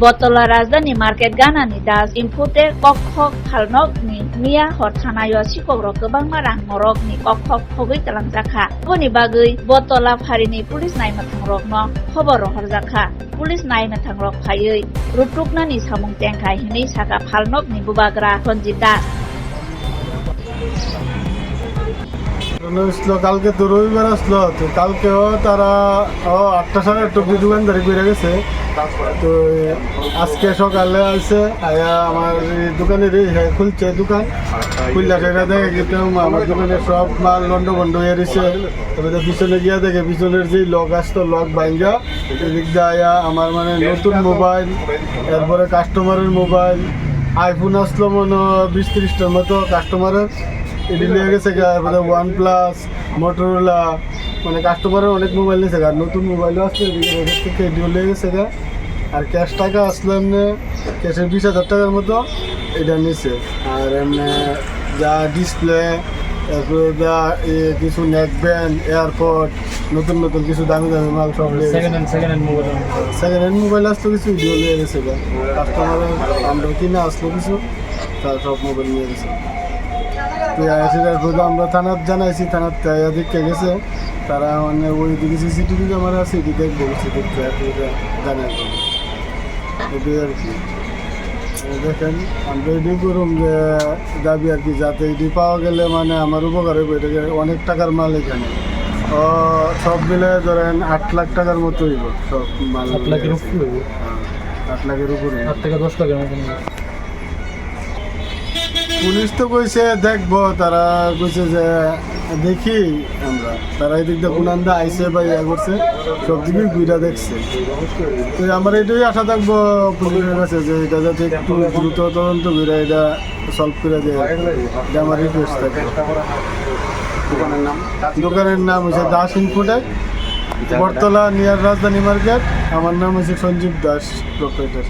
Botola Rajdhani Market Ganani Das Inpute Kokhok Khalnok ni Mia Horthanayo Sikorok Gobang Marang Morok ni Kokhok Khogoi Talangjaka. Boni bagoi Botola Pharini Police Naimathangrok no khobor horjaka. Police Naimathangrok phaioi Rutruknani samung tengkai hini saka Phalnok ni bubagra Ronjit Das. কালকে তো রবিবার আসলো, তো কালকেও তারা 8টা সাড়ে 8টা অব্দি দোকানদারি করে গেছে। তো আজকে সকালে আসছে আয়া আমার দোকানের খুলছে দোকান খুললা সেটা দেখে কিন্তু আমার দোকানের সব মাল লন্ড বন্ড হয়ে রয়েছে। তবে তো পিছনে গিয়া দেখে পিছনের যে লক আসতো লক ভাঙ্গা এদিক দিয়ে আয়া আমার মানে নতুন মোবাইল, এরপরে কাস্টমারের মোবাইল আইফোন আসলো মনে 20-30টার মতো কাস্টমারের এটি নিয়ে গেছে। OnePlus, Motorola মানে কাস্টমারের অনেক মোবাইল নিয়েছে, আর নতুন মোবাইলও আসছে থেকে এটিও নিয়ে গেছে। আর ক্যাশ টাকা আসলো এমনি ক্যাশের 20,000 টাকার মতো এটা নিছে। আর এমনি যা ডিসপ্লে, তারপরে যা কিছু নেক ব্যান্ড, এয়ারপড, নতুন নতুন কিছু দামি দামি মাল সব সেকেন্ড হ্যান্ড মোবাইল আসলো কিছু এটিও নিয়ে গেছে। কাস্টমারের আমরা কিনে আসলো কিছু, তার সব মোবাইল নিয়ে গেছে। আমরা থানার জানাইছি, থানার দেখে গেছে তারা মানে ওইদিকে CCTV ক্যামেরা আছে এটি দেখবো জানাই এটি আর কি। দেখেন আমরা এটি করুন যে দাবি আর কি, যাতে এটি পাওয়া গেলে মানে আমার উপকার হবে। এটাকে অনেক টাকার মাল এখানে সব মিলে ধরেন 8 লাখ টাকার মতো হইব সব মাল। 8 লাখের উপরে 8 লাখের উপরে 8 থেকে 10 লাখের মতো। পুলিশ তো কইছে দেখবো, তারা কইছে যে দেখি আমরা, তারা এদিক দিয়ে কোনান্দা আইসে বা ইয়া করছে সব দিকেই ঘুরা দেখছে। তো আমার এটাই আশা থাকবো পুলিশের কাছে যে এটা যাতে একটু দ্রুত তদন্ত ঘুরে এটা সলভ করে দেয়, এটা আমার রিকোয়েস্ট থাকে। দোকানের নাম হচ্ছে দাস ইনফোটেক, বটতলা নিয়ার রাজধানী মার্কেট। আমার নাম হচ্ছে সঞ্জীব দাস, প্রোপ্রাইটার।